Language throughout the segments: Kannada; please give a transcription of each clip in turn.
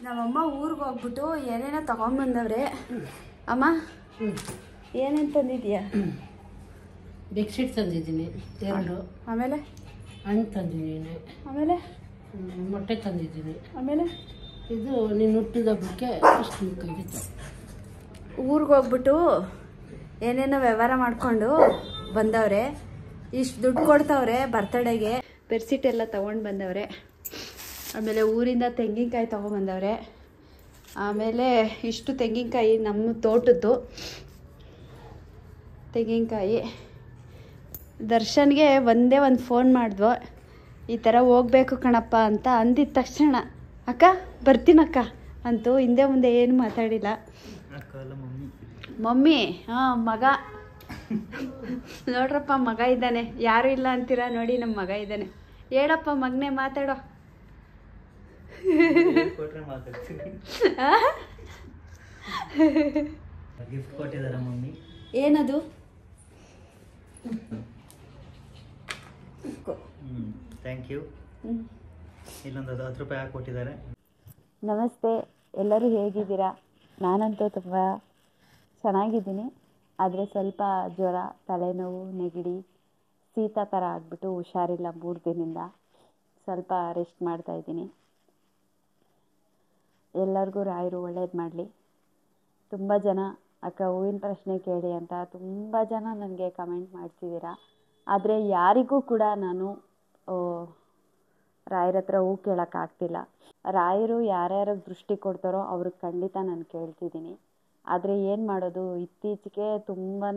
ನಮ್ಮಮ್ಮ ಊರಿಗೆ ಹೋಗ್ಬಿಟ್ಟು ಏನೇನೋ ತಗೊಂಡ್ಬಂದವ್ರೆ. ಅಮ್ಮ ಏನೇನು ತಂದಿದ್ಯಾ? ಬೆಡ್ಶೀಟ್ ತಂದಿದ್ದೀನಿ 2. ಆಮೇಲೆ ಹಣ್ಣು ತಂದಿದ್ದೀನಿ. ಆಮೇಲೆ ಮೊಟ್ಟೆ ತಂದಿದ್ದೀನಿ. ಆಮೇಲೆ ಇದು ನೀನು ಹುಟ್ಟಿದ ಹಬ್ಬಕ್ಕೆ ಇಷ್ಟು ಮುಖಾಗಿತ್ತು. ಊರಿಗೆ ಹೋಗ್ಬಿಟ್ಟು ಏನೇನೋ ವ್ಯವಹಾರ ಮಾಡಿಕೊಂಡು ಬಂದವ್ರೆ. ಇಷ್ಟು ದುಡ್ಡು ಕೊಡ್ತವ್ರೆ ಬರ್ತಡೆಗೆ. ಬೆಡ್ಶೀಟ್ ಎಲ್ಲ ತೊಗೊಂಡು ಬಂದವ್ರೆ. ಆಮೇಲೆ ಊರಿಂದ ತೆಂಗಿನಕಾಯಿ ತೊಗೊಂಬಂದವ್ರೆ. ಆಮೇಲೆ ಇಷ್ಟು ತೆಂಗಿನಕಾಯಿ ನಮ್ಮ ತೋಟದ್ದು ತೆಂಗಿನಕಾಯಿ. ದರ್ಶನ್ಗೆ ಒಂದೇ ಒಂದು ಫೋನ್ ಮಾಡಿದ್ವು, ಈ ಥರ ಹೋಗ್ಬೇಕು ಕಣಪ್ಪ ಅಂತ. ಅಂದಿದ ತಕ್ಷಣ ಅಕ್ಕ ಬರ್ತೀನಕ್ಕ ಅಂತೂ ಹಿಂದೆ ಮುಂದೆ ಏನು ಮಾತಾಡಿಲ್ಲ. ಮಮ್ಮಿ ಮಗ ನೋಡ್ರಪ್ಪ, ಮಗ ಇದ್ದಾನೆ. ಯಾರು ಇಲ್ಲ ಅಂತೀರಾ ನೋಡಿ, ನಮ್ಮ ಮಗ ಇದ್ದಾನೆ. ಹೇಳಪ್ಪ ಮಗನೇ, ಮಾತಾಡೋ. ಗಿಫ್ಟ್ ಕೊಟ್ಟಿದ್ದಾರೆ ಮಮ್ಮಿ. ಏನದು? Thank you. ಇಲ್ಲೊಂದು 10 ರೂಪಾಯಿ ಹಾಕಿ ಕೊಟ್ಟಿದ್ದಾರೆ. ನಮಸ್ತೆ, ಎಲ್ಲರೂ ಹೇಗಿದ್ದೀರಾ? ನಾನಂತೂ ತುಂಬ ಚೆನ್ನಾಗಿದ್ದೀನಿ. ಆದರೆ ಸ್ವಲ್ಪ ಜ್ವರ, ತಲೆನೋವು, ನೆಗಡಿ, ಶೀತ ಥರ ಆಗಿಬಿಟ್ಟು ಹುಷಾರಿಲ್ಲ 3 ದಿನದಿಂದ. ಸ್ವಲ್ಪ ರೆಸ್ಟ್ ಮಾಡ್ತಾಯಿದ್ದೀನಿ. ಎಲ್ಲರಿಗೂ ರಾಯರು ಒಳ್ಳೇದು ಮಾಡಲಿ. ತುಂಬ ಜನ ಅಕ್ಕ ಹೂವಿನ ಪ್ರಶ್ನೆ ಕೇಳಿ ಅಂತ ತುಂಬ ಜನ ನನಗೆ ಕಮೆಂಟ್ ಮಾಡ್ತಿದ್ದೀರಾ. ಆದರೆ ಯಾರಿಗೂ ಕೂಡ ನಾನು ರಾಯರ ಹತ್ರ ಹೂ ಕೇಳೋಕ್ಕಾಗ್ತಿಲ್ಲ. ರಾಯರು ಯಾರ್ಯಾರಿಗೆ ದೃಷ್ಟಿ ಕೊಡ್ತಾರೋ ಅವ್ರಿಗೆ ಖಂಡಿತ ನಾನು ಕೇಳ್ತಿದ್ದೀನಿ. ಆದರೆ ಏನು ಮಾಡೋದು, ಇತ್ತೀಚೆಗೆ ತುಂಬಾ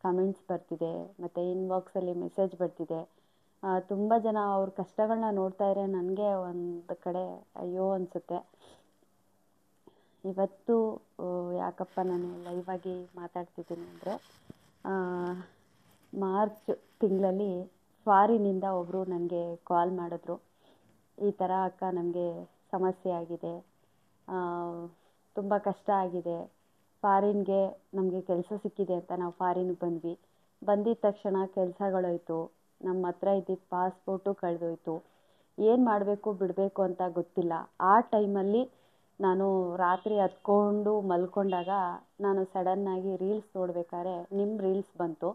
ಕಮೆಂಟ್ಸ್ ಬರ್ತಿದೆ, ಮತ್ತು ಇನ್ಬಾಕ್ಸಲ್ಲಿ ಮೆಸೇಜ್ ಬರ್ತಿದೆ. ತುಂಬ ಜನ ಅವ್ರ ಕಷ್ಟಗಳನ್ನ ನೋಡ್ತಾ ಇದ್ರೆ ನನಗೆ ಒಂದು ಕಡೆ ಅಯ್ಯೋ ಅನಿಸುತ್ತೆ. ಇವತ್ತು ಯಾಕಪ್ಪ ನಾನು ಲೈವಾಗಿ ಮಾತಾಡ್ತಿದ್ದೀನಿ ಅಂದರೆ, ಮಾರ್ಚ್ ತಿಂಗಳಲ್ಲಿ ಫಾರಿನಿಂದ ಒಬ್ಬರು ನನಗೆ ಕಾಲ್ ಮಾಡಿದ್ರು. ಈ ಥರ ಅಕ್ಕ ನಮಗೆ ಸಮಸ್ಯೆ ಆಗಿದೆ, ತುಂಬ ಕಷ್ಟ ಆಗಿದೆ, ಫಾರಿನ್ಗೆ ನಮಗೆ ಕೆಲಸ ಸಿಕ್ಕಿದೆ ಅಂತ ನಾವು ಫಾರಿನ್ಗೆ ಬಂದ್ವಿ. ಬಂದಿದ್ದ ತಕ್ಷಣ ಕೆಲಸಗಳೋಯ್ತು, ನಮ್ಮ ಹತ್ರ ಇದ್ದಿದ್ದ ಪಾಸ್ಪೋರ್ಟು ಕಳೆದೋಯ್ತು. ಏನು ಮಾಡಬೇಕು ಬಿಡಬೇಕು ಅಂತ ಗೊತ್ತಿಲ್ಲ. ಆ ಟೈಮಲ್ಲಿ ನಾನು ರಾತ್ರಿ ಹತ್ಕೊಂಡು ಮಲ್ಕೊಂಡಾಗ ನಾನು ಸಡನ್ನಾಗಿ ರೀಲ್ಸ್ ನೋಡ್ಬೇಕಾದ್ರೆ ನಿಮ್ಮ ರೀಲ್ಸ್ ಬಂತು.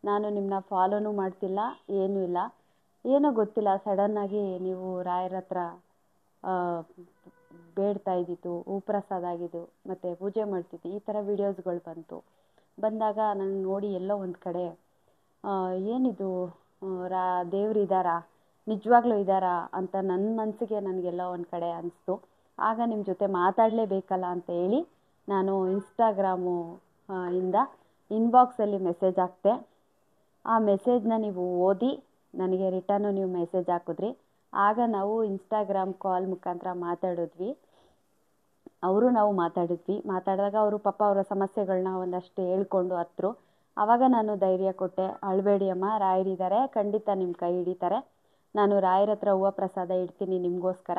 ನಾನು ನಿಮ್ಮನ್ನ ಫಾಲೋನೂ ಮಾಡ್ತಿಲ್ಲ, ಏನೂ ಇಲ್ಲ. ಏನೋ ಗೊತ್ತಿಲ್ಲ, ಸಡನ್ನಾಗಿ ನೀವು ರಾಯರ ಹತ್ರ ಬೇಡ್ತಾ ಇದ್ದಿದ್ದು, ಹೂಪ್ರಸಾದ ಆಗಿದ್ದು, ಮತ್ತು ಪೂಜೆ ಮಾಡ್ತಿದ್ದು, ಈ ಥರ ವೀಡಿಯೋಸ್ಗಳು ಬಂದಾಗ ನಾನು ನೋಡಿ ಎಲ್ಲೋ ಒಂದು ಕಡೆ ಏನಿದು ದೇವ್ರು ಇದ್ದಾರಾ, ನಿಜವಾಗ್ಲೂ ಇದ್ದಾರಾ ಅಂತ ನನ್ನ ಮನಸ್ಸಿಗೆ ನನಗೆಲ್ಲ ಒಂದು ಕಡೆ ಅನಿಸ್ತು. ಆಗ ನಿಮ್ಮ ಜೊತೆ ಮಾತಾಡಲೇಬೇಕಲ್ಲ ಅಂತ ಹೇಳಿ ನಾನು ಇನ್ಸ್ಟಾಗ್ರಾಮು ಇಂದ ಇನ್ಬಾಕ್ಸಲ್ಲಿ ಮೆಸೇಜ್ ಹಾಕ್ತೆ. ಆ ಮೆಸೇಜ್ನ ನೀವು ಓದಿ ನನಗೆ ರಿಟರ್ನು ನೀವು ಮೆಸೇಜ್ ಹಾಕಿದ್ರಿ. ಆಗ ನಾವು ಇನ್ಸ್ಟಾಗ್ರಾಮ್ ಕಾಲ್ ಮುಖಾಂತರ ಮಾತಾಡಿದ್ವಿ. ನಾವು ಮಾತಾಡಿದಾಗ ಅವರು ಪಾಪ ಅವರ ಸಮಸ್ಯೆಗಳನ್ನ ಒಂದಷ್ಟು ಹೇಳ್ಕೊಂಡು ಹತ್ರು. ಆವಾಗ ನಾನು ಧೈರ್ಯ ಕೊಟ್ಟೆ, ಅಳಬೇಡಿ ಅಮ್ಮ, ರಾಯರಿದ್ದಾರೆ, ಖಂಡಿತ ನಿಮ್ಮ ಕೈ ಹಿಡಿತಾರೆ. ನಾನು ರಾಯರ ಹತ್ರ ಹೂವು ಪ್ರಸಾದ ಇಡ್ತೀನಿ ನಿಮಗೋಸ್ಕರ,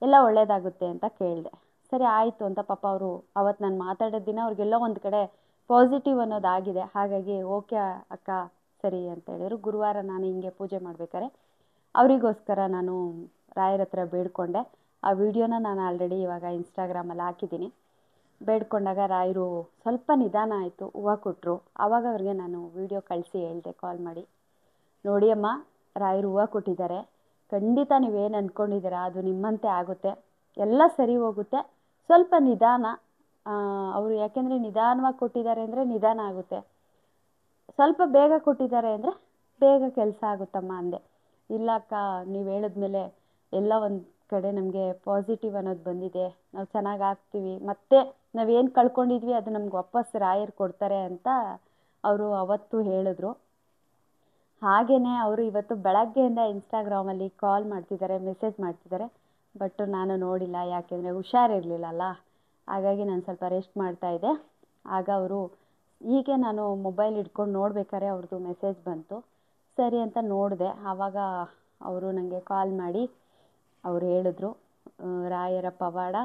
ಎಲ್ಲ ಒಳ್ಳೆಯದಾಗುತ್ತೆ ಅಂತ ಕೇಳಿದೆ. ಸರಿ ಆಯಿತು ಅಂತ ಪಾಪ ಅವರು ಅವತ್ತು ನಾನು ಮಾತಾಡೋದ ದಿನ ಅವ್ರಿಗೆಲ್ಲೋ ಒಂದು ಕಡೆ ಪಾಸಿಟಿವ್ ಅನ್ನೋದಾಗಿದೆ. ಹಾಗಾಗಿ ಓಕೆ ಅಕ್ಕ ಸರಿ ಅಂತ ಹೇಳಿದ್ರು. ಗುರುವಾರ ನಾನು ಹಿಂಗೆ ಪೂಜೆ ಮಾಡ್ಬೇಕಾದ್ರೆ ಅವರಿಗೋಸ್ಕರ ನಾನು ರಾಯರ ಹತ್ರ ಬೇಡ್ಕೊಂಡೆ. ಆ ವಿಡಿಯೋನ ನಾನು ಆಲ್ರೆಡಿ ಇವಾಗ ಇನ್ಸ್ಟಾಗ್ರಾಮಲ್ಲಿ ಹಾಕಿದ್ದೀನಿ. ಬೇಡ್ಕೊಂಡಾಗ ರಾಯರು ಸ್ವಲ್ಪ ನಿಧಾನ ಆಯಿತು, ಹೂವು ಕೊಟ್ಟರು. ಆವಾಗ ಅವ್ರಿಗೆ ನಾನು ವಿಡಿಯೋ ಕಳಿಸಿ ಹೇಳಿದೆ ಕಾಲ್ ಮಾಡಿ, ನೋಡಿ ಅಮ್ಮ, ರಾಯರು ಹೂವು ಕೊಟ್ಟಿದ್ದಾರೆ, ಖಂಡಿತ ನೀವೇನು ಅಂದ್ಕೊಂಡಿದ್ದೀರಾ ಅದು ನಿಮ್ಮಂತೆ ಆಗುತ್ತೆ, ಎಲ್ಲ ಸರಿ ಹೋಗುತ್ತೆ, ಸ್ವಲ್ಪ ನಿಧಾನ. ಅವರು ಯಾಕೆಂದರೆ ನಿಧಾನವಾಗಿ ಕೊಟ್ಟಿದ್ದಾರೆ ಅಂದರೆ ನಿಧಾನ ಆಗುತ್ತೆ, ಸ್ವಲ್ಪ ಬೇಗ ಕೊಟ್ಟಿದ್ದಾರೆ ಅಂದರೆ ಬೇಗ ಕೆಲಸ ಆಗುತ್ತಮ್ಮ ಅಂದೆ. ಇಲ್ಲ ಅಕ್ಕ, ನೀವು ಹೇಳಿದ್ಮೇಲೆ ಎಲ್ಲ ಒಂದು ಕಡೆ ನಮಗೆ ಪಾಸಿಟಿವ್ ಅನ್ನೋದು ಬಂದಿದೆ, ನಾವು ಚೆನ್ನಾಗಿ ಆಗ್ತೀವಿ, ಮತ್ತು ನಾವೇನು ಕಳ್ಕೊಂಡಿದ್ವಿ ಅದು ನಮ್ಗೆ ವಾಪಸ್ ರಾಯರು ಕೊಡ್ತಾರೆ ಅಂತ ಅವರು ಅವತ್ತು ಹೇಳಿದ್ರು. ಹಾಗೆಯೇ ಅವರು ಇವತ್ತು ಬೆಳಗ್ಗೆಯಿಂದ ಇನ್ಸ್ಟಾಗ್ರಾಮಲ್ಲಿ ಕಾಲ್ ಮಾಡ್ತಿದ್ದಾರೆ, ಮೆಸೇಜ್ ಮಾಡ್ತಿದ್ದಾರೆ. ಬಟ್ ನಾನು ನೋಡಿಲ್ಲ, ಯಾಕೆಂದರೆ ಹುಷಾರಿರಲಿಲ್ಲಲ್ಲ. ಹಾಗಾಗಿ ನಾನು ಸ್ವಲ್ಪ ರೆಸ್ಟ್ ಮಾಡ್ತಾಯಿದ್ದೆ. ಆಗ ಅವರು ಹೀಗೆ ನಾನು ಮೊಬೈಲ್ ಹಿಡ್ಕೊಂಡು ನೋಡ್ಬೇಕಾದ್ರೆ ಅವ್ರದ್ದು ಮೆಸೇಜ್ ಬಂತು. ಸರಿ ಅಂತ ನೋಡಿದೆ. ಆವಾಗ ಅವರು ನನಗೆ ಕಾಲ್ ಮಾಡಿ ಅವರು ಹೇಳಿದ್ರು, ರಾಯರ ಪವಾಡ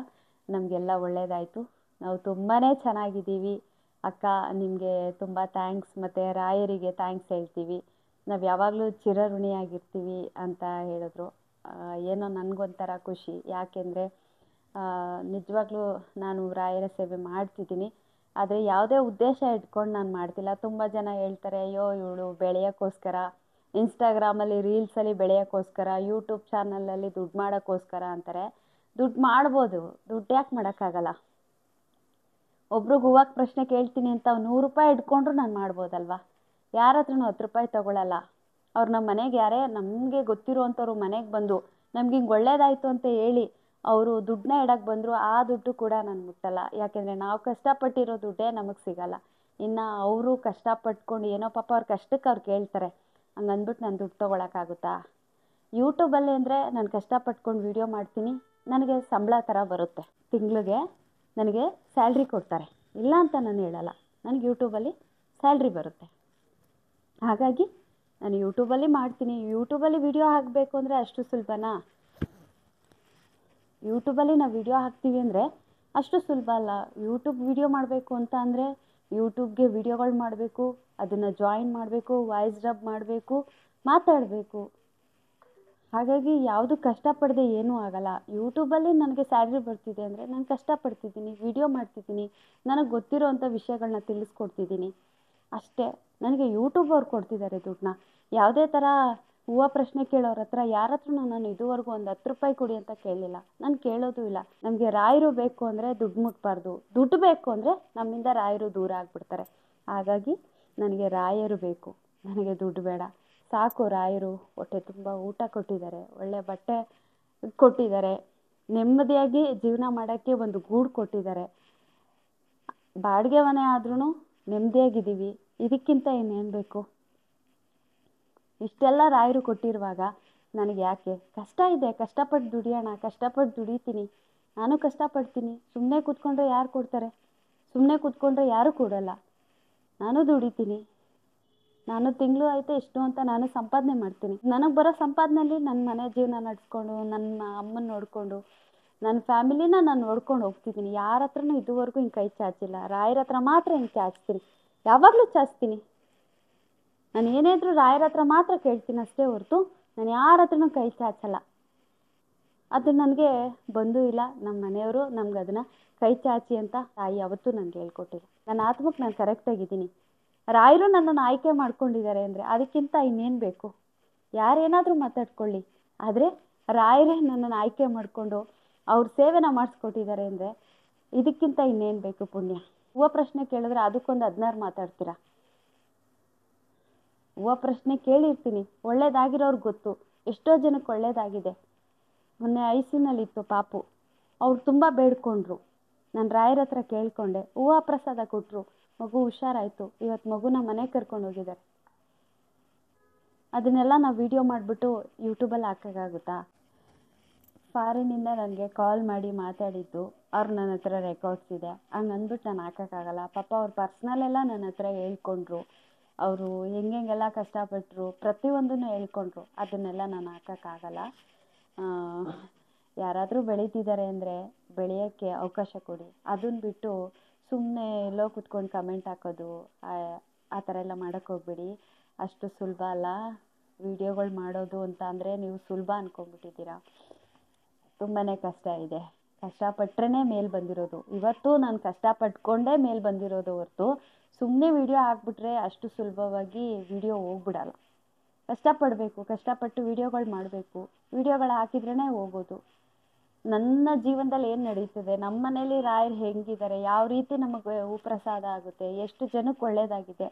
ನಮಗೆಲ್ಲ ಒಳ್ಳೆಯದಾಯಿತು, ನಾವು ತುಂಬಾ ಚೆನ್ನಾಗಿದ್ದೀವಿ ಅಕ್ಕ, ನಿಮಗೆ ತುಂಬ ಥ್ಯಾಂಕ್ಸ್, ಮತ್ತು ರಾಯರಿಗೆ ಥ್ಯಾಂಕ್ಸ್ ಹೇಳ್ತೀವಿ, ನಾವು ಯಾವಾಗಲೂ ಚಿರಋಣಿಯಾಗಿರ್ತೀವಿ ಅಂತ ಹೇಳಿದ್ರು. ಏನೋ ನನಗೊಂಥರ ಖುಷಿ, ಯಾಕೆಂದರೆ ನಿಜವಾಗ್ಲೂ ನಾನು ರಾಯರ ಸೇವೆ ಮಾಡ್ತಿದ್ದೀನಿ. ಆದರೆ ಯಾವುದೇ ಉದ್ದೇಶ ಇಟ್ಕೊಂಡು ನಾನು ಮಾಡ್ತಿಲ್ಲ. ತುಂಬ ಜನ ಹೇಳ್ತಾರೆ, ಅಯ್ಯೋ ಇವಳು ಬೆಳೆಯೋಕ್ಕೋಸ್ಕರ, ಇನ್ಸ್ಟಾಗ್ರಾಮಲ್ಲಿ ರೀಲ್ಸಲ್ಲಿ ಬೆಳೆಯೋಕ್ಕೋಸ್ಕರ, ಯೂಟ್ಯೂಬ್ ಚಾನಲಲ್ಲಿ ದುಡ್ಡು ಮಾಡೋಕ್ಕೋಸ್ಕರ ಅಂತಾರೆ. ದುಡ್ಡು ಮಾಡ್ಬೋದು, ದುಡ್ಡು ಯಾಕೆ ಮಾಡೋಕ್ಕಾಗಲ್ಲ? ಒಬ್ರಿಗೆ ಹೂವಕ್ಕೆ ಪ್ರಶ್ನೆ ಕೇಳ್ತೀನಿ ಅಂತ ₹100 ಇಟ್ಕೊಂಡ್ರು ನಾನು ಮಾಡ್ಬೋದಲ್ವಾ? ಯಾರ ಹತ್ರನೂ ₹10 ತೊಗೊಳಲ್ಲ. ಅವ್ರು ನಮ್ಮ ಮನೆಗೆ ಯಾರೇ ನಮಗೆ ಗೊತ್ತಿರುವಂಥವ್ರು ಮನೆಗೆ ಬಂದು ನಮ್ಗೆ ಹಿಂಗೆ ಒಳ್ಳೇದಾಯಿತು ಅಂತ ಹೇಳಿ ಅವರು ದುಡ್ಡನ್ನ ಇಡಕ್ಕೆ ಬಂದರು, ಆ ದುಡ್ಡು ಕೂಡ ನಾನು ಮುಟ್ಟಲ್ಲ. ಯಾಕೆಂದರೆ ನಾವು ಕಷ್ಟಪಟ್ಟಿರೋ ದುಡ್ಡೇ ನಮಗೆ ಸಿಗಲ್ಲ. ಇನ್ನು ಅವರು ಕಷ್ಟಪಟ್ಕೊಂಡು ಏನೋ ಪಾಪ ಅವ್ರ ಕಷ್ಟಕ್ಕೆ ಅವ್ರು ಕೇಳ್ತಾರೆ, ಹಂಗಂದ್ಬಿಟ್ಟು ನಾನು ದುಡ್ಡು ತೊಗೊಳಕ್ಕಾಗುತ್ತಾ? ಯೂಟ್ಯೂಬಲ್ಲಿ ಅಂದರೆ ನಾನು ಕಷ್ಟಪಟ್ಕೊಂಡು ವೀಡಿಯೋ ಮಾಡ್ತೀನಿ, ನನಗೆ ಸಂಬಳ ಥರ ಬರುತ್ತೆ. ತಿಂಗಳಿಗೆ ನನಗೆ ಸ್ಯಾಲ್ರಿ ಕೊಡ್ತಾರೆ, ಇಲ್ಲ ಅಂತ ನಾನು ಹೇಳಲ್ಲ. ನನಗೆ ಯೂಟ್ಯೂಬಲ್ಲಿ ಸ್ಯಾಲ್ರಿ ಬರುತ್ತೆ. ಹಾಗಾಗಿ ನಾನು ಯೂಟ್ಯೂಬಲ್ಲಿ ಮಾಡ್ತೀನಿ. ಯೂಟ್ಯೂಬಲ್ಲಿ ವಿಡಿಯೋ ಹಾಕಬೇಕು ಅಂದರೆ ಅಷ್ಟು ಸುಲಭನಾ? ಯೂಟ್ಯೂಬಲ್ಲಿ ನಾವು ವಿಡಿಯೋ ಹಾಕ್ತೀವಿ ಅಂದರೆ ಅಷ್ಟು ಸುಲಭ ಅಲ್ಲ. ಯೂಟ್ಯೂಬ್ ವಿಡಿಯೋ ಮಾಡಬೇಕು ಅಂತ ಅಂದರೆ ಯೂಟ್ಯೂಬ್ಗೆ ವಿಡಿಯೋಗಳು ಮಾಡಬೇಕು, ಅದನ್ನು ಜಾಯಿನ್ ಮಾಡಬೇಕು, ವಾಯ್ಸ್ ಡಬ್ ಮಾಡಬೇಕು, ಮಾತಾಡಬೇಕು. ಹಾಗಾಗಿ ಯಾವುದು ಕಷ್ಟಪಡದೆ ಏನೂ ಆಗಲ್ಲ. ಯೂಟ್ಯೂಬಲ್ಲಿ ನನಗೆ ಸ್ಯಾಲ್ರಿ ಬರ್ತಿದೆ ಅಂದರೆ ನಾನು ಕಷ್ಟಪಡ್ತಿದ್ದೀನಿ, ವಿಡಿಯೋ ಮಾಡ್ತಿದ್ದೀನಿ, ನನಗೆ ಗೊತ್ತಿರೋವಂಥ ವಿಷಯಗಳನ್ನ ತಿಳಿಸ್ಕೊಡ್ತಿದ್ದೀನಿ ಅಷ್ಟೇ. ನನಗೆ ಯೂಟ್ಯೂಬ್ ಅವ್ರು ಕೊಡ್ತಿದ್ದಾರೆ ದುಡ್ಡನ್ನ. ಯಾವುದೇ ಥರ ಹೂವು ಪ್ರಶ್ನೆ ಕೇಳೋರ ಹತ್ರ ಯಾರ ಹತ್ರನೂ ನಾನು ಇದುವರೆಗೂ ಒಂದು ₹10 ಕೊಡಿ ಅಂತ ಕೇಳಲಿಲ್ಲ. ನಾನು ಕೇಳೋದು ಇಲ್ಲ. ನಮಗೆ ರಾಯರು ಬೇಕು ಅಂದರೆ ದುಡ್ಡು ಮುಟ್ಬಾರ್ದು, ದುಡ್ಡು ಬೇಕು ಅಂದರೆ ನಮ್ಮಿಂದ ರಾಯರು ದೂರ ಆಗಿಬಿಡ್ತಾರೆ. ಹಾಗಾಗಿ ನನಗೆ ರಾಯರು ಬೇಕು, ನನಗೆ ದುಡ್ಡು ಬೇಡ. ಸಾಕು, ರಾಯರು ಹೊಟ್ಟೆ ತುಂಬ ಊಟ ಕೊಟ್ಟಿದ್ದಾರೆ, ಒಳ್ಳೆ ಬಟ್ಟೆ ಕೊಟ್ಟಿದ್ದಾರೆ, ನೆಮ್ಮದಿಯಾಗಿ ಜೀವನ ಮಾಡೋಕ್ಕೆ ಒಂದು ಗೂಡು ಕೊಟ್ಟಿದ್ದಾರೆ. ಬಾಡಿಗೆ ಮನೆ ಆದ್ರೂ ನೆಮ್ಮದಿಯಾಗಿದ್ದೀವಿ, ಇದಕ್ಕಿಂತ ಇನ್ನೇನು ಬೇಕು? ಇಷ್ಟೆಲ್ಲ ರಾಯರು ಕೊಟ್ಟಿರುವಾಗ ನನಗೆ ಯಾಕೆ? ಕಷ್ಟ ಇದೆ, ಕಷ್ಟಪಟ್ಟು ದುಡಿಯೋಣ, ಕಷ್ಟಪಟ್ಟು ದುಡಿತೀನಿ. ನಾನು ಕಷ್ಟಪಡ್ತೀನಿ. ಸುಮ್ಮನೆ ಕೂತ್ಕೊಂಡ್ರೆ ಯಾರು ಕೊಡ್ತಾರೆ? ಸುಮ್ಮನೆ ಕೂತ್ಕೊಂಡ್ರೆ ಯಾರೂ ಕೊಡೋಲ್ಲ. ನಾನು ದುಡಿತೀನಿ. ನಾನು ತಿಂಗಳು ಆಯಿತು ಇಷ್ಟು ಅಂತ ನಾನು ಸಂಪಾದನೆ ಮಾಡ್ತೀನಿ. ನನಗೆ ಬರೋ ಸಂಪಾದನೆಯಲ್ಲಿ ನನ್ನ ಮನೆ ಜೀವನ ನಡೆಸ್ಕೊಂಡು, ನನ್ನ ಅಮ್ಮನ ನೋಡಿಕೊಂಡು, ನನ್ನ ಫ್ಯಾಮಿಲಿನ ನಾನು ನೋಡ್ಕೊಂಡು ಹೋಗ್ತಿದ್ದೀನಿ. ಯಾರ ಹತ್ರನೂ ಇದುವರೆಗೂ ಹಿಂಗೆ ಕೈ ಚಾಚಿಲ್ಲ. ರಾಯರ ಹತ್ರ ಮಾತ್ರ ಹಿಂಗೆ ಚಾಚ್ತೀನಿ, ಯಾವಾಗಲೂ ಚಾಚ್ತೀನಿ. ನಾನು ಏನಾದರೂ ರಾಯರ ಹತ್ರ ಮಾತ್ರ ಕೇಳ್ತೀನಿ ಅಷ್ಟೇ ಹೊರತು ನಾನು ಯಾರ ಹತ್ರನೂ ಕೈ ಚಾಚಲ್ಲ. ಅದು ನನಗೆ ಬಂದೂ ಇಲ್ಲ. ನಮ್ಮ ಮನೆಯವರು ನಮ್ಗೆ ಅದನ್ನು ಕೈ ಚಾಚಿ ಅಂತ ತಾಯಿ ಯಾವತ್ತೂ ನನಗೆ ಹೇಳ್ಕೊಟ್ಟಿಲ್ಲ. ನನ್ನ ಆತ್ಮಕ್ಕೆ ನಾನು ಕರೆಕ್ಟಾಗಿದ್ದೀನಿ. ರಾಯರು ನನ್ನನ್ನು ಆಯ್ಕೆ ಮಾಡ್ಕೊಂಡಿದ್ದಾರೆ ಅಂದರೆ ಅದಕ್ಕಿಂತ ಇನ್ನೇನು ಬೇಕು? ಯಾರೇನಾದರೂ ಮಾತಾಡ್ಕೊಳ್ಳಿ, ಆದರೆ ರಾಯರೇ ನನ್ನನ್ನು ಆಯ್ಕೆ ಮಾಡಿಕೊಂಡು ಅವ್ರ ಸೇವೆನ ಮಾಡಿಸ್ಕೊಟ್ಟಿದ್ದಾರೆ ಅಂದರೆ ಇದಕ್ಕಿಂತ ಇನ್ನೇನು ಬೇಕು ಪುಣ್ಯ? ಹೂವು ಪ್ರಶ್ನೆ ಕೇಳಿದ್ರೆ ಅದಕ್ಕೊಂದು 16 ಮಾತಾಡ್ತೀರಾ. ಹೂವು ಪ್ರಶ್ನೆ ಕೇಳಿರ್ತೀನಿ, ಒಳ್ಳೇದಾಗಿರೋರ್ಗೆ ಗೊತ್ತು. ಎಷ್ಟೋ ಜನಕ್ಕೆ ಒಳ್ಳೇದಾಗಿದೆ. ಮೊನ್ನೆ ಐಸಿನಲ್ಲಿತ್ತು ಪಾಪು, ಅವ್ರು ತುಂಬ ಬೇಡ್ಕೊಂಡ್ರು. ನಾನು ರಾಯರ ಹತ್ರ ಕೇಳಿಕೊಂಡೆ, ಹೂವು ಪ್ರಸಾದ ಕೊಟ್ಟರು, ಮಗು ಹುಷಾರಾಯಿತು. ಇವತ್ತು ಮಗುನ ಮನೆಗೆ ಕರ್ಕೊಂಡು ಹೋಗಿದ್ದಾರೆ. ಅದನ್ನೆಲ್ಲ ನಾವು ವಿಡಿಯೋ ಮಾಡಿಬಿಟ್ಟು ಯೂಟ್ಯೂಬಲ್ಲಿ ಹಾಕೋಕ್ಕಾಗುತ್ತಾ? ಫಾರಿನಿಂದ ನನಗೆ ಕಾಲ್ ಮಾಡಿ ಮಾತಾಡಿದ್ದು ಅವ್ರು ನನ್ನ ಹತ್ರ ರೆಕಾರ್ಡ್ಸ್ ಇದೆ. ಹಂಗೆ ಅಂದ್ಬಿಟ್ಟು ನಾನು ಹಾಕೋಕ್ಕಾಗಲ್ಲ. ಪಾಪ ಅವ್ರ ಪರ್ಸ್ನಲೆಲ್ಲ ನನ್ನ ಹತ್ರ ಹೇಳ್ಕೊಂಡ್ರು. ಅವರು ಹೆಂಗೆಲ್ಲ ಕಷ್ಟಪಟ್ಟರು, ಪ್ರತಿಯೊಂದನ್ನು ಹೇಳ್ಕೊಂಡ್ರು. ಅದನ್ನೆಲ್ಲ ನಾನು ಹಾಕೋಕ್ಕಾಗಲ್ಲ. ಯಾರಾದರೂ ಬೆಳೀತಿದ್ದಾರೆ ಅಂದರೆ ಬೆಳೆಯೋಕ್ಕೆ ಅವಕಾಶ ಕೊಡಿ. ಅದನ್ನು ಬಿಟ್ಟು ಸುಮ್ಮನೆ ಎಲ್ಲೋ ಕೂತ್ಕೊಂಡು ಕಮೆಂಟ್ ಹಾಕೋದು, ಆ ಥರ ಎಲ್ಲ ಮಾಡೋಕ್ಕೆ ಹೋಗ್ಬೇಡಿ. ಅಷ್ಟು ಸುಲಭ ಅಲ್ಲ ವಿಡಿಯೋಗಳು ಮಾಡೋದು ಅಂತ ಅಂದರೆ. ನೀವು ಸುಲಭ ಅಂದ್ಕೊಂಡ್ಬಿಟ್ಟಿದ್ದೀರಾ. ತುಂಬಾ ಕಷ್ಟ ಇದೆ. ಕಷ್ಟಪಟ್ಟರೆ ಮೇಲೆ ಬಂದಿರೋದು. ಇವತ್ತು ನಾನು ಕಷ್ಟಪಟ್ಕೊಂಡೇ ಮೇಲೆ ಬಂದಿರೋದು ಹೊರತು ಸುಮ್ಮನೆ ವಿಡಿಯೋ ಹಾಕ್ಬಿಟ್ರೆ ಅಷ್ಟು ಸುಲಭವಾಗಿ ವಿಡಿಯೋ ಹೋಗ್ಬಿಡಲ್ಲ. ಕಷ್ಟಪಡಬೇಕು, ಕಷ್ಟಪಟ್ಟು ವಿಡಿಯೋಗಳು ಮಾಡಬೇಕು. ವಿಡಿಯೋಗಳು ಹಾಕಿದ್ರೇ ಹೋಗೋದು. ನನ್ನ ಜೀವನದಲ್ಲಿ ಏನು ನಡೀತದೆ, ನಮ್ಮ ಮನೇಲಿ ರಾಯರು ಹೆಂಗಿದ್ದಾರೆ, ಯಾವ ರೀತಿ ನಮಗೆ ಹೂಪ್ರಸಾದ ಆಗುತ್ತೆ, ಎಷ್ಟು ಜನಕ್ಕೆ ಒಳ್ಳೆಯದಾಗಿದೆ,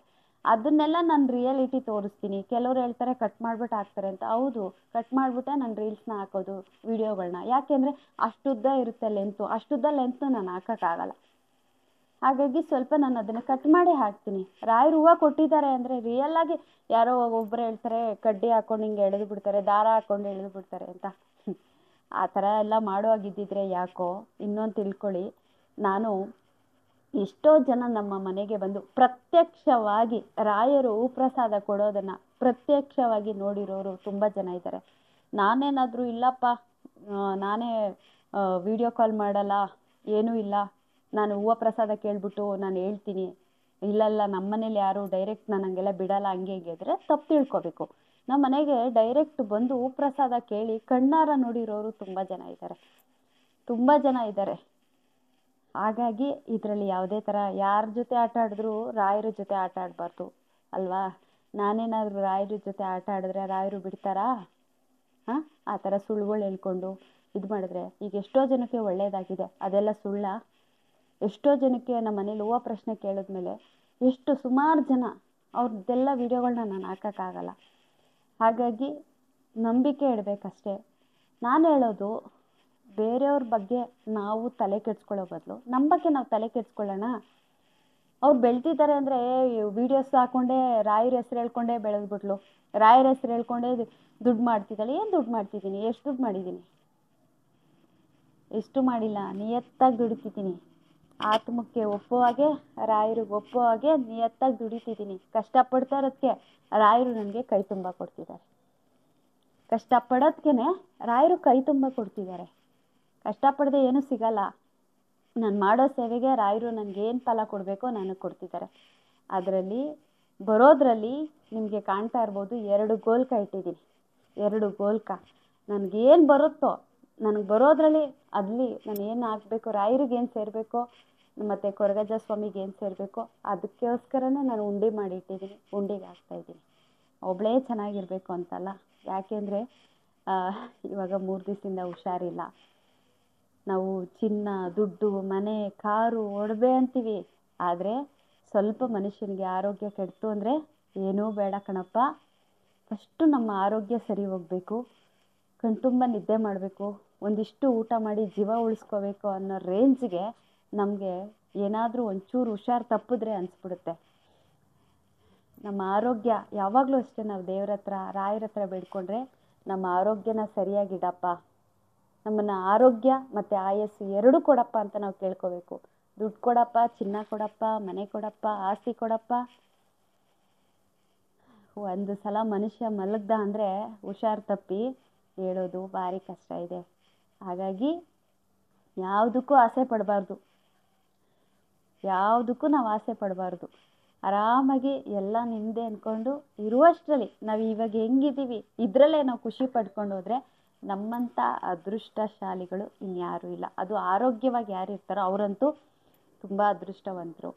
ಅದನ್ನೆಲ್ಲ ನಾನು ರಿಯಾಲಿಟಿ ತೋರಿಸ್ತೀನಿ. ಕೆಲವ್ರು ಹೇಳ್ತಾರೆ ಕಟ್ ಮಾಡಿಬಿಟ್ಟು ಹಾಕ್ತಾರೆ ಅಂತ. ಹೌದು, ಕಟ್ ಮಾಡಿಬಿಟ್ಟೆ ನಾನು ರೀಲ್ಸ್ನ ಹಾಕೋದು, ವೀಡಿಯೋಗಳನ್ನ. ಯಾಕೆಂದರೆ ಅಷ್ಟುದ್ದ ಇರುತ್ತೆ ಲೆಂತು, ಅಷ್ಟುದ್ದ ಲೆಂತ್ನ ನಾನು ಹಾಕೋಕ್ಕಾಗಲ್ಲ. ಹಾಗಾಗಿ ಸ್ವಲ್ಪ ನಾನು ಅದನ್ನು ಕಟ್ ಮಾಡೇ ಹಾಕ್ತೀನಿ. ರಾಯರು ಹೂವು ಕೊಟ್ಟಿದ್ದಾರೆ ಅಂದರೆ ರಿಯಲ್ಲಾಗಿ ಯಾರೋ ಒಬ್ಬರು ಹೇಳ್ತಾರೆ ಕಡ್ಡಿ ಹಾಕ್ಕೊಂಡು ಹಿಂಗೆ ಎಳೆದು ಬಿಡ್ತಾರೆ, ದಾರ ಹಾಕ್ಕೊಂಡು ಎಳೆದು ಬಿಡ್ತಾರೆ ಅಂತ. ಆ ಥರ ಎಲ್ಲ ಮಾಡುವಾಗಿದ್ದಿದ್ರೆ ಯಾಕೋ. ಇನ್ನೊಂದು ತಿಳ್ಕೊಳ್ಳಿ, ನಾನು ಎಷ್ಟೋ ಜನ ನಮ್ಮ ಮನೆಗೆ ಬಂದು ಪ್ರತ್ಯಕ್ಷವಾಗಿ ರಾಯರು ಹೂಪ್ರಸಾದ ಕೊಡೋದನ್ನು ಪ್ರತ್ಯಕ್ಷವಾಗಿ ನೋಡಿರೋರು ತುಂಬ ಜನ ಇದ್ದಾರೆ. ನಾನೇನಾದರೂ ಇಲ್ಲಪ್ಪ, ನಾನೇ ವಿಡಿಯೋ ಕಾಲ್ ಮಾಡಲ್ಲ, ಏನೂ ಇಲ್ಲ, ನಾನು ಹೂವು ಪ್ರಸಾದ ಕೇಳಿಬಿಟ್ಟು ನಾನು ಹೇಳ್ತೀನಿ, ಇಲ್ಲ ನಮ್ಮ ಮನೇಲಿ ಯಾರು ಡೈರೆಕ್ಟ್ ನಾನು ಹಂಗೆಲ್ಲ ಬಿಡಲ್ಲ, ಹಂಗೆ ಹಿಂಗೆ ಇದ್ದರೆ ತಪ್ಪು ತಿಳ್ಕೊಬೇಕು. ನಮ್ಮ ಮನೆಗೆ ಡೈರೆಕ್ಟ್ ಬಂದು ಹೂಪ್ರಸಾದ ಕೇಳಿ ಕಣ್ಣಾರ ನೋಡಿರೋರು ತುಂಬ ಜನ ಇದ್ದಾರೆ. ತುಂಬ ಜನ ಇದ್ದಾರೆ. ಹಾಗಾಗಿ ಇದರಲ್ಲಿ ಯಾವುದೇ ಥರ ಯಾರ ಜೊತೆ ಆಟ ಆಡಿದ್ರೂ ರಾಯರ ಜೊತೆ ಆಟ ಆಡಬಾರ್ದು ಅಲ್ವಾ. ನಾನೇನಾದರೂ ರಾಯರ ಜೊತೆ ಆಟ ಆಡಿದ್ರೆ ರಾಯರು ಬಿಡ್ತಾರಾ? ಹಾಂ, ಆ ಥರ ಸುಳ್ಳುಗಳು ಹೇಳ್ಕೊಂಡು ಇದು ಮಾಡಿದ್ರೆ ಈಗ ಎಷ್ಟೋ ಜನಕ್ಕೆ ಒಳ್ಳೆಯದಾಗಿದೆ, ಅದೆಲ್ಲ ಸುಳ್ಳ? ಎಷ್ಟೋ ಜನಕ್ಕೆ ನಮ್ಮ ಮನೇಲಿ ಹೂವು ಪ್ರಶ್ನೆ ಕೇಳಿದ್ಮೇಲೆ ಎಷ್ಟು ಸುಮಾರು ಜನ ಅವ್ರದ್ದೆಲ್ಲ ವೀಡಿಯೋಗಳನ್ನ ನಾನು ಹಾಕೋಕ್ಕಾಗಲ್ಲ. ಹಾಗಾಗಿ ನಂಬಿಕೆ ಇಡಬೇಕಷ್ಟೇ. ನಾನು ಹೇಳೋದು, ಬೇರೆಯವ್ರ ಬಗ್ಗೆ ನಾವು ತಲೆ ಕೆಡಿಸ್ಕೊಳ್ಳೋ ಬದಲು ನಮ್ಮ ಬಗ್ಗೆ ನಾವು ತಲೆ ಕೆಡಿಸ್ಕೊಳ್ಳೋಣ. ಅವ್ರು ಬೆಳೆದಿದ್ದಾರೆ ಅಂದರೆ ವೀಡಿಯೋಸ್ ಹಾಕ್ಕೊಂಡೇ ರಾಯರ ಹೆಸ್ರು ಹೇಳ್ಕೊಂಡೇ ಬೆಳೆದ್ಬಿಟ್ಲು, ರಾಯರ ಹೆಸ್ರು ಹೇಳ್ಕೊಂಡೇ ದುಡ್ಡು ಮಾಡ್ತಿದ್ದಾಳೆ. ಏನು ದುಡ್ಡು ಮಾಡ್ತಿದ್ದೀನಿ? ಎಷ್ಟು ದುಡ್ಡು ಮಾಡಿದ್ದೀನಿ? ಎಷ್ಟು ಮಾಡಿಲ್ಲ, ನಿಯತ್ತಾಗಿ ದುಡಿತಿದ್ದೀನಿ. ಆತ್ಮಕ್ಕೆ ಒಪ್ಪೋ ಹಾಗೆ, ರಾಯರಿಗೆ ಒಪ್ಪೋ ಹಾಗೆ ನಿಯತ್ತಾಗಿ ದುಡಿತಿದ್ದೀನಿ. ಕಷ್ಟಪಡ್ತಾ ಇರೋದಕ್ಕೆ ರಾಯರು ನನಗೆ ಕೈ ತುಂಬ ಕೊಡ್ತಿದ್ದಾರೆ. ಕಷ್ಟಪಡೋದಕ್ಕೆ ರಾಯರು ಕೈ ತುಂಬ ಕೊಡ್ತಿದ್ದಾರೆ. ಕಷ್ಟಪಡದೆ ಏನೂ ಸಿಗಲ್ಲ. ನಾನು ಮಾಡೋ ಸೇವೆಗೆ ರಾಯರು ನನಗೇನು ಫಲ ಕೊಡಬೇಕೋ ನನಗೆ ಕೊಡ್ತಿದ್ದಾರೆ. ಅದರಲ್ಲಿ ಬರೋದ್ರಲ್ಲಿ ನಿಮಗೆ ಕಾಣ್ತಾ ಇರ್ಬೋದು, 2 ಗೋಲ್ಕ ಇಟ್ಟಿದ್ದೀನಿ. 2 ಗೋಲ್ಕ ನನಗೇನು ಬರುತ್ತೋ, ನನಗೆ ಬರೋದ್ರಲ್ಲಿ ಅಲ್ಲಿ ನಾನು ಏನು ಆಗಬೇಕು, ರಾಯರಿಗೆ ಏನು ಸೇರಬೇಕೋ ಮತ್ತು ಕೊರಗಜ್ಜ ಸ್ವಾಮಿಗೆ ಏನು ಸೇರಬೇಕೋ ಅದಕ್ಕೋಸ್ಕರನೇ ನಾನು ಉಂಡೆ ಮಾಡಿ ಇಟ್ಟಿದ್ದೀನಿ. ಉಂಡೆಗೆ ಹಾಕ್ತಾಯಿದ್ದೀನಿ. ಒಬ್ಬಳೇ ಚೆನ್ನಾಗಿರಬೇಕು ಅಂತಲ್ಲ, ಯಾಕೆಂದರೆ ಇವಾಗ 3 ದಿವಸದಿಂದ ಹುಷಾರಿಲ್ಲ. ನಾವು ಚಿನ್ನ, ದುಡ್ಡು, ಮನೆ, ಕಾರು, ಒಡವೆ ಅಂತೀವಿ. ಆದರೆ ಸ್ವಲ್ಪ ಮನುಷ್ಯನಿಗೆ ಆರೋಗ್ಯ ಕೆಡ್ತು ಅಂದರೆ ಏನೂ ಬೇಡ ಕಣಪ್ಪ. ಫಸ್ಟು ನಮ್ಮ ಆರೋಗ್ಯ ಸರಿ ಹೋಗಬೇಕು, ಕಣ್ತುಂಬ ನಿದ್ದೆ ಮಾಡಬೇಕು, ಒಂದಿಷ್ಟು ಊಟ ಮಾಡಿ ಜೀವ ಉಳಿಸ್ಕೋಬೇಕು ಅನ್ನೋ ರೇಂಜ್ಗೆ ನಮಗೆ ಏನಾದರೂ ಒಂಚೂರು ಹುಷಾರು ತಪ್ಪಿದ್ರೆ ಅನಿಸ್ಬಿಡುತ್ತೆ. ನಮ್ಮ ಆರೋಗ್ಯ ಯಾವಾಗಲೂ ಅಷ್ಟೇ, ನಾವು ದೇವ್ರ ಹತ್ರ, ರಾಯರ ಹತ್ರ ಬೇಡ್ಕೊಂಡ್ರೆ ನಮ್ಮ ಆರೋಗ್ಯನ ಸರಿಯಾಗಿಡಪ್ಪ, ನಮ್ಮನ್ನು ಆರೋಗ್ಯ ಮತ್ತು ಆಯಸ್ಸು 2 ಕೊಡಪ್ಪ ಅಂತ ನಾವು ಕೇಳ್ಕೋಬೇಕು. ದುಡ್ಡು ಕೊಡಪ್ಪ, ಚಿನ್ನ ಕೊಡಪ್ಪ, ಮನೆ ಕೊಡಪ್ಪ, ಆಸ್ತಿ ಕೊಡಪ್ಪ. ಒಂದು ಸಲ ಮನುಷ್ಯ ಮಲಗ್ದ ಅಂದರೆ ಹುಷಾರು ತಪ್ಪಿ ಹೇಳೋದು ಭಾರಿ ಕಷ್ಟ ಇದೆ. ಹಾಗಾಗಿ ಯಾವುದಕ್ಕೂ ಆಸೆ ಪಡಬಾರ್ದು, ಯಾವುದಕ್ಕೂ ನಾವು ಆಸೆ ಪಡಬಾರ್ದು. ಆರಾಮಾಗಿ ಎಲ್ಲ ನಿಮ್ಮದೇ ಅಂದ್ಕೊಂಡು ಇರುವಷ್ಟರಲ್ಲಿ ನಾವು ಇವಾಗ ಹೆಂಗಿದ್ದೀವಿ ಇದರಲ್ಲೇ ನಾವು ಖುಷಿ ಪಡ್ಕೊಂಡು ಹೋದರೆ ನಮ್ಮಂಥ ಅದೃಷ್ಟಶಾಲಿಗಳು ಇನ್ಯಾರೂ ಇಲ್ಲ. ಅದು ಆರೋಗ್ಯವಾಗಿ ಯಾರು ಇರ್ತಾರೋ ಅವರಂತೂ ತುಂಬ ಅದೃಷ್ಟವಂತರು.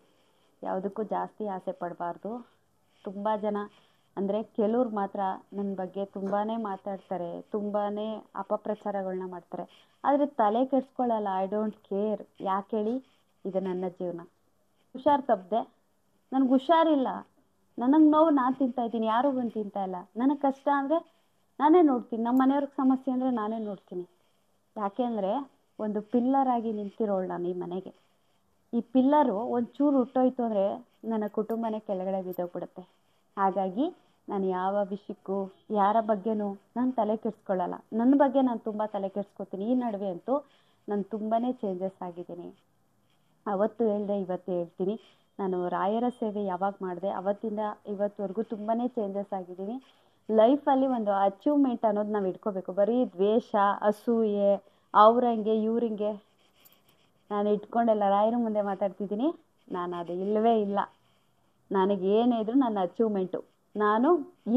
ಯಾವುದಕ್ಕೂ ಜಾಸ್ತಿ ಆಸೆ ಪಡಬಾರ್ದು. ತುಂಬ ಜನ ಅಂದರೆ ಕೆಲವ್ರು ಮಾತ್ರ ನನ್ನ ಬಗ್ಗೆ ತುಂಬಾ ಮಾತಾಡ್ತಾರೆ, ತುಂಬಾ ಅಪಪ್ರಚಾರಗಳನ್ನ ಮಾಡ್ತಾರೆ. ಆದರೆ ತಲೆ ಕೆಡಿಸ್ಕೊಳ್ಳಲ್ಲ. I don't care. ಯಾಕೆ ಹೇಳಿ? ಇದು ನನ್ನ ಜೀವನ. ಹುಷಾರು ತಪ್ಪದೆ, ನನಗೆ ಹುಷಾರಿಲ್ಲ, ನನಗೆ ನೋವು ನಾನು ತಿಂತಾಯಿದ್ದೀನಿ, ಯಾರೂ ಬಂದು ತಿಂತಾಯಿಲ್ಲ. ನನಗೆ ಕಷ್ಟ ಅಂದರೆ ನಾನೇ ನೋಡ್ತೀನಿ, ನಮ್ಮ ಮನೆಯವ್ರಿಗೆ ಸಮಸ್ಯೆ ಅಂದರೆ ನಾನೇ ನೋಡ್ತೀನಿ. ಯಾಕೆಂದರೆ ಒಂದು ಪಿಲ್ಲರಾಗಿ ನಿಂತಿರೋಳು ನಾನು ಈ ಮನೆಗೆ. ಈ ಪಿಲ್ಲರು ಒಂಚೂರು ಹುಟ್ಟೋಯ್ತು ಅಂದರೆ ನನ್ನ ಕುಟುಂಬನೇ ಕೆಳಗಡೆ ಬಿದ್ದೋಗ್ಬಿಡುತ್ತೆ. ಹಾಗಾಗಿ ನಾನು ಯಾವ ವಿಷಯಕ್ಕೂ ಯಾರ ಬಗ್ಗೆನೂ ನಾನು ತಲೆ ಕೆಡಿಸ್ಕೊಳ್ಳಲ್ಲ. ನನ್ನ ಬಗ್ಗೆ ನಾನು ತುಂಬ ತಲೆ ಕೆಡಿಸ್ಕೊತೀನಿ. ಈ ನಡುವೆ ಅಂತೂ ನಾನು ತುಂಬಾ ಚೇಂಜಸ್ ಆಗಿದ್ದೀನಿ. ಅವತ್ತು ಹೇಳಿದೆ, ಇವತ್ತು ಹೇಳ್ತೀನಿ. ನಾನು ರಾಯರ ಸೇವೆ ಯಾವಾಗ ಮಾಡಿದೆ ಅವತ್ತಿಂದ ಇವತ್ತುವರೆಗೂ ತುಂಬಾ ಚೇಂಜಸ್ ಆಗಿದ್ದೀನಿ. ಲೈಫಲ್ಲಿ ಒಂದು ಅಚೀವ್ಮೆಂಟ್ ಅನ್ನೋದು ನಾವು ಇಟ್ಕೋಬೇಕು. ಬರೀ ದ್ವೇಷ, ಅಸೂಯೆ, ಅವ್ರಂಗೆ ಇವ್ರಂಗೆ ನಾನು ಇಟ್ಕೊಂಡೆಲ್ಲ ರಾಯರ ಮುಂದೆ ಮಾತಾಡ್ತಿದ್ದೀನಿ. ನಾನು ಅದು ಇಲ್ಲವೇ ಇಲ್ಲ. ನನಗೇನೇ ಇದ್ರೂ ನನ್ನ ಅಚೀವ್ಮೆಂಟು. ನಾನು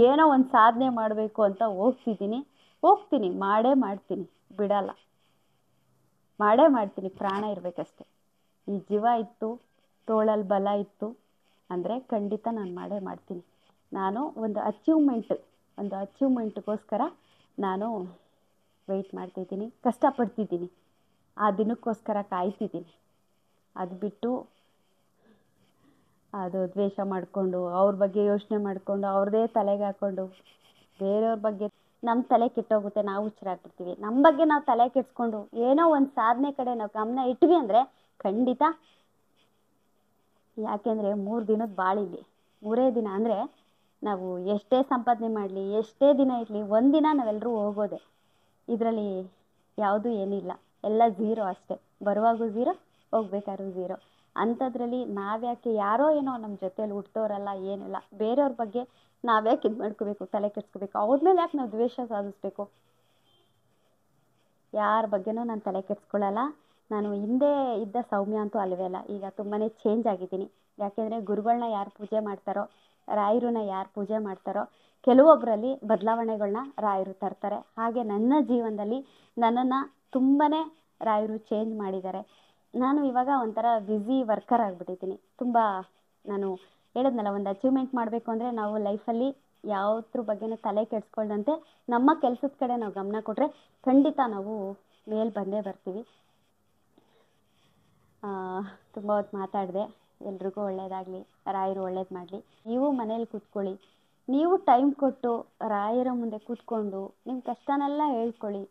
ಏನೋ ಒಂದು ಸಾಧನೆ ಮಾಡಬೇಕು ಅಂತ ಹೋಗ್ತೀನಿ, ಮಾಡೇ ಮಾಡ್ತೀನಿ, ಬಿಡಲ್ಲ, ಮಾಡೇ ಮಾಡ್ತೀನಿ. ಪ್ರಾಣ ಇರಬೇಕಷ್ಟೆ. ಈ ಜೀವ ಇತ್ತು, ತೋಳಲ್ಲಿ ಬಲ ಇತ್ತು ಅಂದರೆ ಖಂಡಿತ ನಾನು ಮಾಡೇ ಮಾಡ್ತೀನಿ. ನಾನು ಒಂದು ಅಚೀವ್ಮೆಂಟ್ಗೋಸ್ಕರ ನಾನು ವೆಯ್ಟ್ ಮಾಡ್ತಿದ್ದೀನಿ, ಕಷ್ಟಪಡ್ತಿದ್ದೀನಿ, ಆ ದಿನಕ್ಕೋಸ್ಕರ ಕಾಯ್ತಿದ್ದೀನಿ. ಅದು ಬಿಟ್ಟು ಅದು ದ್ವೇಷ ಮಾಡಿಕೊಂಡು, ಅವ್ರ ಬಗ್ಗೆ ಯೋಚನೆ ಮಾಡಿಕೊಂಡು, ಅವ್ರದ್ದೇ ತಲೆಗೆ ಹಾಕ್ಕೊಂಡು ಬೇರೆಯವ್ರ ಬಗ್ಗೆ ನಮ್ಮ ತಲೆ ಕೆಟ್ಟೋಗುತ್ತೆ, ನಾವು ಹುಚ್ಚರಾಗ್ಬಿಡ್ತೀವಿ. ನಮ್ಮ ಬಗ್ಗೆ ನಾವು ತಲೆ ಕೆಡಿಸ್ಕೊಂಡು ಏನೋ ಒಂದು ಸಾಧನೆ ಕಡೆ ನಾವು ಗಮನ ಇಟ್ವಿ ಅಂದರೆ ಖಂಡಿತ. ಯಾಕೆಂದರೆ 3 ದಿನದ ಬಾಳಿಲ್ಲಿ, 3 ದಿನ ಅಂದರೆ ನಾವು ಎಷ್ಟೇ ಸಂಪಾದನೆ ಮಾಡಲಿ, ಎಷ್ಟೇ ದಿನ ಇರಲಿ, ಒಂದಿನ ನಾವೆಲ್ಲರೂ ಹೋಗೋದೆ. ಇದರಲ್ಲಿ ಯಾವುದೂ ಏನಿಲ್ಲ, ಎಲ್ಲ ಝೀರೋ ಅಷ್ಟೇ. ಬರುವಾಗೂ ಝೀರೋ, ಹೋಗ್ಬೇಕಾದ್ರೂ ಝೀರೋ. ಅಂಥದ್ರಲ್ಲಿ ನಾವ್ಯಾಕೆ ಯಾರೋ ಏನೋ ನಮ್ಮ ಜೊತೇಲಿ ಹುಟ್ಟೋರಲ್ಲ, ಏನಿಲ್ಲ, ಬೇರೆಯವ್ರ ಬಗ್ಗೆ ನಾವ್ಯಾಕೆ ಇದು ಮಾಡ್ಕೋಬೇಕು, ತಲೆ ಕೆಡಿಸ್ಕೋಬೇಕು? ಅವ್ರ ಮೇಲೆ ಯಾಕೆ ನಾವು ದ್ವೇಷ ಸಾಧಿಸ್ಬೇಕು? ಯಾರ ಬಗ್ಗೆನೂ ನಾನು ತಲೆ ಕೆಡಿಸ್ಕೊಳ್ಳಲ್ಲ. ನಾನು ಹಿಂದೆ ಇದ್ದ ಸೌಮ್ಯ ಅಂತೂ ಅಲ್ಲವೇ ಅಲ್ಲ. ಈಗ ತುಂಬಾ ಚೇಂಜ್ ಆಗಿದ್ದೀನಿ. ಯಾಕೆಂದರೆ ಗುರುಗಳನ್ನ ಯಾರು ಪೂಜೆ ಮಾಡ್ತಾರೋ, ರಾಯರನ್ನ ಯಾರು ಪೂಜೆ ಮಾಡ್ತಾರೋ, ಕೆಲವೊಬ್ಬರಲ್ಲಿ ಬದಲಾವಣೆಗಳನ್ನ ರಾಯರು ತರ್ತಾರೆ. ಹಾಗೆ ನನ್ನ ಜೀವನದಲ್ಲಿ ನನ್ನನ್ನು ತುಂಬಾ ರಾಯರು ಚೇಂಜ್ ಮಾಡಿದ್ದಾರೆ. ನಾನು ಇವಾಗ ಒಂಥರ ಬ್ಯುಸಿ ವರ್ಕರ್ ಆಗಿಬಿಟ್ಟಿದ್ದೀನಿ. ತುಂಬ ನಾನು ಹೇಳಿದ್ನಲ್ಲ, ಒಂದು ಅಚೀವ್ಮೆಂಟ್ ಮಾಡಬೇಕು ಅಂದರೆ ನಾವು ಲೈಫಲ್ಲಿ ಯಾವುದ್ರ ಬಗ್ಗೆನೂ ತಲೆ ಕೆಡಿಸ್ಕೊಳ್ದಂತೆ ನಮ್ಮ ಕೆಲಸದ ಕಡೆ ನಾವು ಗಮನ ಕೊಟ್ಟರೆ ಖಂಡಿತ ನಾವು ಮೇಲೆ ಬಂದೇ ಬರ್ತೀವಿ. ತುಂಬ ಹೊತ್ತು ಮಾತಾಡಿದೆ. ಎಲ್ರಿಗೂ ಒಳ್ಳೆಯದಾಗಲಿ, ರಾಯರು ಒಳ್ಳೇದು ಮಾಡಲಿ. ನೀವು ಮನೇಲಿ ಕೂತ್ಕೊಳ್ಳಿ, ನೀವು ಟೈಮ್ ಕೊಟ್ಟು ರಾಯರ ಮುಂದೆ ಕೂತ್ಕೊಂಡು ನಿಮ್ಮ ಕಷ್ಟನೆಲ್ಲ ಹೇಳ್ಕೊಳ್ಳಿ.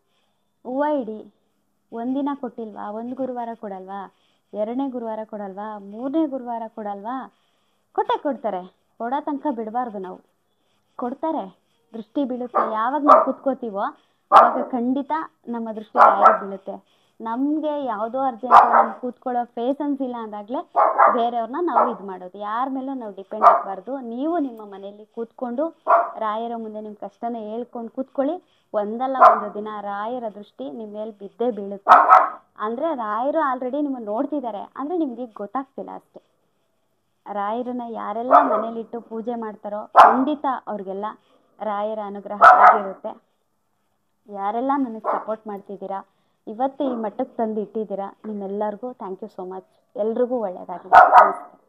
ಹೂವು ಇಡಿ. ಒಂದಿನ ಕೊಟ್ಟಿಲ್ವಾ? ಒಂದು ಗುರುವಾರ ಕೊಡಲ್ವಾ? 2ನೇ ಗುರುವಾರ ಕೊಡಲ್ವಾ? 3ನೇ ಗುರುವಾರ ಕೊಡಲ್ವಾ? ಕೊಟ್ಟೇ ಕೊಡ್ತಾರೆ. ಕೊಡೋ ತನಕ ಬಿಡಬಾರ್ದು ನಾವು. ಕೊಡ್ತಾರೆ, ದೃಷ್ಟಿ ಬೀಳುತ್ತೆ. ಯಾವಾಗ ನಾವು ಕೂತ್ಕೋತೀವೋ ಆವಾಗ ಖಂಡಿತ ನಮ್ಮ ದೃಷ್ಟಿ ರಾಯರಿಗೆ ಬೀಳುತ್ತೆ. ನಮಗೆ ಯಾವುದೋ ಅರ್ಜೆಂಟ್ ನಮ್ಗೆ ಕೂತ್ಕೊಳ್ಳೋ ಪೇಷನ್ಸ್ ಇಲ್ಲ ಅಂದಾಗಲೇ ಬೇರೆಯವ್ರನ್ನ ನಾವು ಇದು ಮಾಡೋದು. ಯಾರ ಮೇಲೂ ನಾವು ಡಿಪೆಂಡ್ ಆಗಬಾರ್ದು. ನೀವು ನಿಮ್ಮ ಮನೆಯಲ್ಲಿ ಕೂತ್ಕೊಂಡು ರಾಯರ ಮುಂದೆ ನಿಮ್ಮ ಕಷ್ಟನ ಹೇಳ್ಕೊಂಡು ಕೂತ್ಕೊಳ್ಳಿ. ಒಂದಲ್ಲ ಒಂದು ದಿನ ರಾಯರ ದೃಷ್ಟಿ ನಿಮ್ಮ ಮೇಲೆ ಬಿದ್ದೇ ಬೀಳುತ್ತೆ. ಅಂದರೆ ರಾಯರು ಆಲ್ರೆಡಿ ನಿಮ್ಮನ್ನು ನೋಡ್ತಿದ್ದಾರೆ, ಅಂದರೆ ನಿಮಗೆ ಗೊತ್ತಾಗ್ತಿಲ್ಲ ಅಷ್ಟೇ. ರಾಯರನ್ನ ಯಾರೆಲ್ಲ ಮನೇಲಿಟ್ಟು ಪೂಜೆ ಮಾಡ್ತಾರೋ ಖಂಡಿತ ಅವ್ರಿಗೆಲ್ಲ ರಾಯರ ಅನುಗ್ರಹ ಆಗಿರುತ್ತೆ. ಯಾರೆಲ್ಲ ನನಗೆ ಸಪೋರ್ಟ್ ಮಾಡ್ತಿದ್ದೀರಾ, ಇವತ್ತು ಈ ಮಟ್ಟಕ್ಕೆ ತಂದು ಇಟ್ಟಿದ್ದೀರಾ, ನಿಮ್ಮೆಲ್ಲರಿಗೂ ಥ್ಯಾಂಕ್ ಯು ಸೋ ಮಚ್. ಎಲ್ರಿಗೂ ಒಳ್ಳೆಯದಾಗಲಿ. ನಮಸ್ತೆ.